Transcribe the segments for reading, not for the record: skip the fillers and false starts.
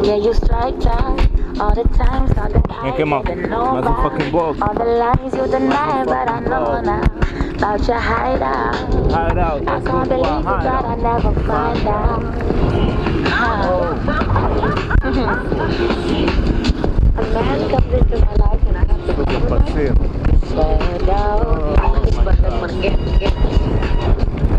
Yeah, you strike down all the times, all the Vem aqui, mal. Mais um fucking box. all the lies you deny, but I know now about your hideout. Hideout. I can't believe you that I never find out. A man comes into my life and I have to settle down.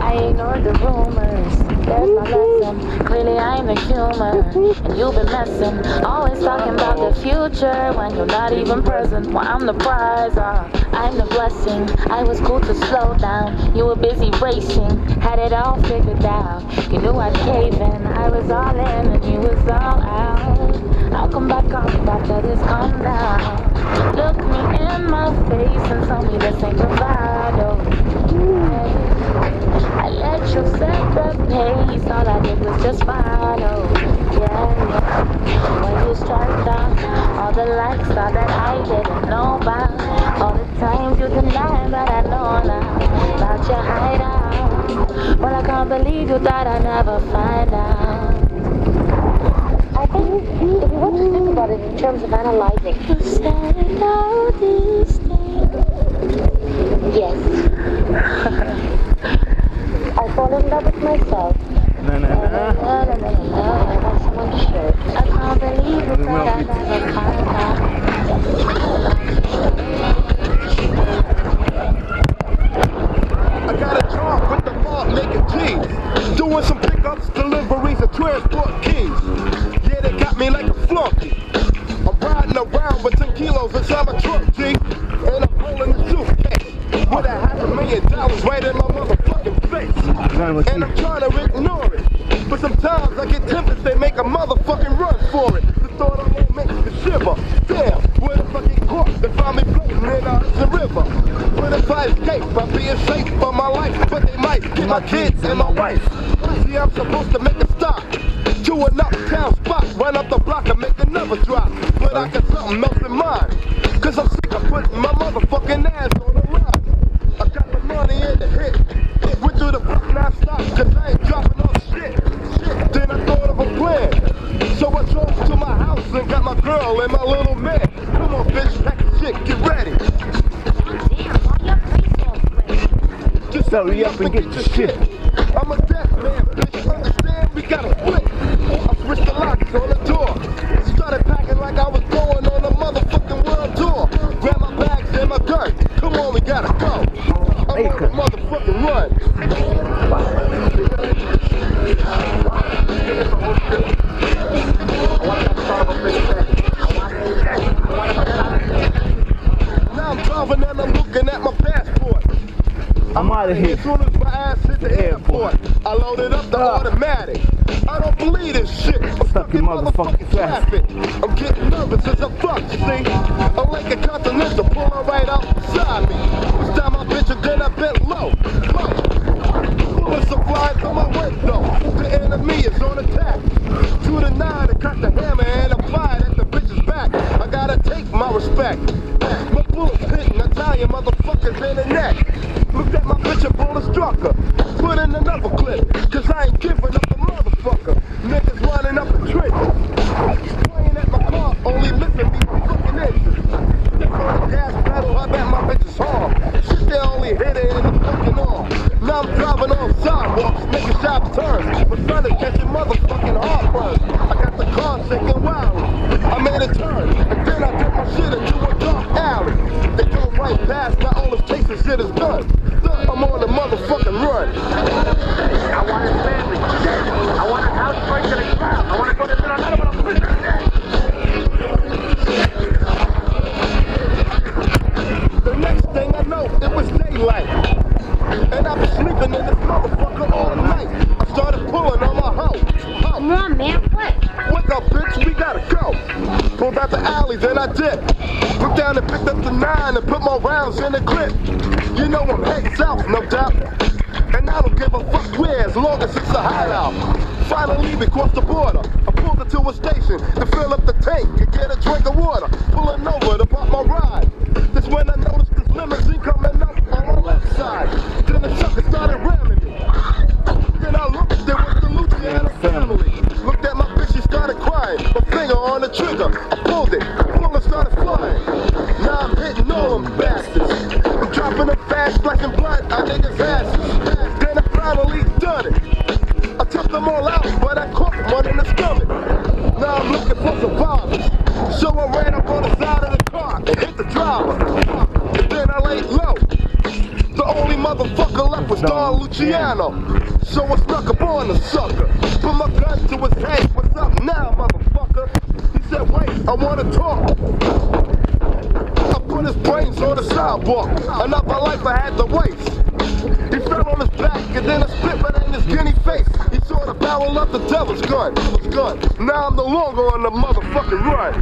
I ignore the rumors, there's my lesson. Clearly I'm the humor, and you've been messing. Always talking about the future when you're not even present. Well, I'm the prize, I'm the blessing. I was cool to slow down, you were busy racing. Had it all figured out, you knew I'd cave in. I was all in and you was all out. I'll come back, that is calm down. Look me in my face and tell me this ain't bravado. I let you set the pace, all I did was just follow. Yeah. When you strike down all the likes, all that I didn't know about. All the times you denied, but I know now about your hideout. Well, I can't believe you thought I'd never find out. I think if you want to think about it in terms of analyzing, you said all these things. Yes. I fall in love with myself. Na na na. I want someone to share. I can't believe it, but I never find out. I got a job with the mob making cheese, doing some pickups, deliveries, and transport keys. Yeah, they got me like a flunky. I'm riding around with 10 kilos inside my truck, G, and I'm holding the suitcase with $500,000 right in my motherfucking face. And I'm trying to ignore it, but sometimes I get tempted, they make a motherfucking run for it. The thought I won't make me shiver. Damn, where the fuck get caught? They find me floating in the river. But if I escape, I'll be safe for my life. But they might get my kids and my wife. See, I'm supposed to make a stop to an uptown spot, run up the block and make another drop. But I got something else in mind, cause I'm sick of putting my motherfucking ass on the line. I got the money in the hit, went through the block non-stop, cause I ain't dropping off shit. Then I thought of a plan, so I drove to my house and got my girl and my little man. Come on bitch, pack your shit, get ready. Just hurry up and get your shit. I'm a deaf man, bitch, understand? We gotta quit. I switched the locks on the door, started packing like I was going on a motherfucking world tour. Grab my bags and my gun, come on, we gotta go. I'm on a motherfucking run. Now I'm driving and I'm looking at my passport. I'm out of here. As soon as my ass hit the airport, I loaded up the automatic. I don't believe this shit. I'm stuck in motherfucking traffic. I'm getting nervous as a fuck, see? I'm like a continental pulling right out beside me. This time I bitch and then I bent low. Bullets are flying through my window. The enemy is on attack. To the 9, I cut the hammer and I fired at the bitch's back. I gotta take my respect. My bullets hitting Italian motherfuckers in the neck. Looked at my bitch and bullet struck her. Put in another clip, cause I ain't giving up a motherfucker. Niggas running up the trenches. Playing at my car, only missing me for fucking engines. Step on the gas pedal, I bet my bitch is hard. Shit, they only hit it in the fucking arm. Now I'm driving on sidewalks, making sharp turns. My son is catching motherfucking heartburn. I got the car shaking wildly. I made a turn, and then I took my shit into a dark alley. They go right past, now all this chasing shit is done. I'm on the motherfucking run. I want his family. I want his house right to the ground. I want to go to another one of them. The next thing I know, it was daylight. And I was sleeping in this motherfucker all night. I started pulling on my hoe. Come on, man, what? Wake up, bitch, we gotta go. Pulled out the alley, then I dipped. Looked down and picked up the 9 and put more rounds in the clip. You know I'm heading south, no doubt. And I don't give a fuck where, as long as it's a hideout. Finally, we crossed the border. I pulled into a station to fill up the tank and get a drink of water. Pulling over to pop my ride. That's when I noticed this limousine coming up on my left side. Then the sucker started ramming me. Then I looked, there was the Luciana family. left was Don Luciano. So I stuck up on the sucker. Put my gun to his head. What's up now, motherfucker? He said, wait, I wanna talk. I put his brains on the sidewalk. Another life I had to waste. He fell on his back and then I spit right in his guinea face. He saw the barrel of the devil's gun. Now I'm no longer on the motherfucking run.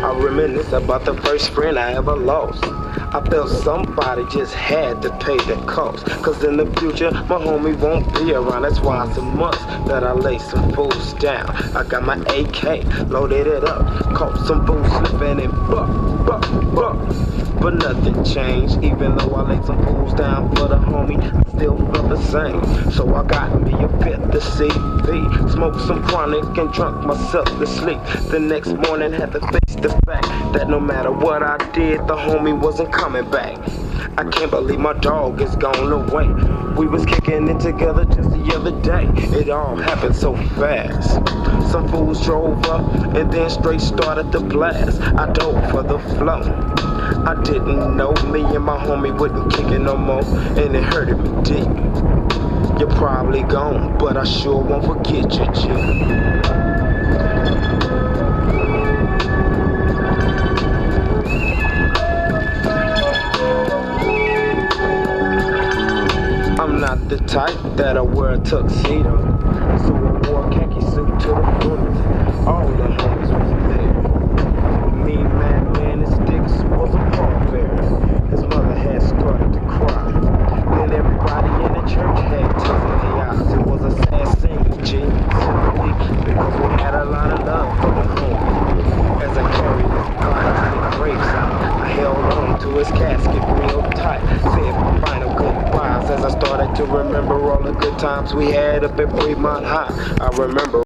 I reminisce about the first friend I ever lost. I felt somebody just had to pay the cost. Cause in the future, my homie won't be around. That's why it's a must that I lay some fools down. I got my AK, loaded it up. Caught some fools slipping and buck. But nothing changed, even though I laid some fools down for the homie, I still felt the same. So I got me a fifth of CV, smoked some chronic and drunk myself to sleep. The next morning had to face the fact that no matter what I did, the homie wasn't coming back. I can't believe my dog is gone away. We was kicking it together just the other day. It all happened so fast. Some fools drove up and then straight started to blast. I dove for the flow. I didn't know me and my homie wouldn't kick it no more, and it hurted me deep. You're probably gone, but I sure won't forget you, G. I'm not the type that'll wear a tuxedo, so I wore a khaki suit to the funeral. All the homies was there. Me, Madman, and Sticks was a pallbearer. His mother had started to cry. Then everybody in the church had tears in their eyes. It was a sad scene, G, simply because we had a lot of love for the homie. As I carried his body to the graveside, I held on to his casket real tight. Said final goodbyes as I started to remember all the good times we had up at Fremont High. I remember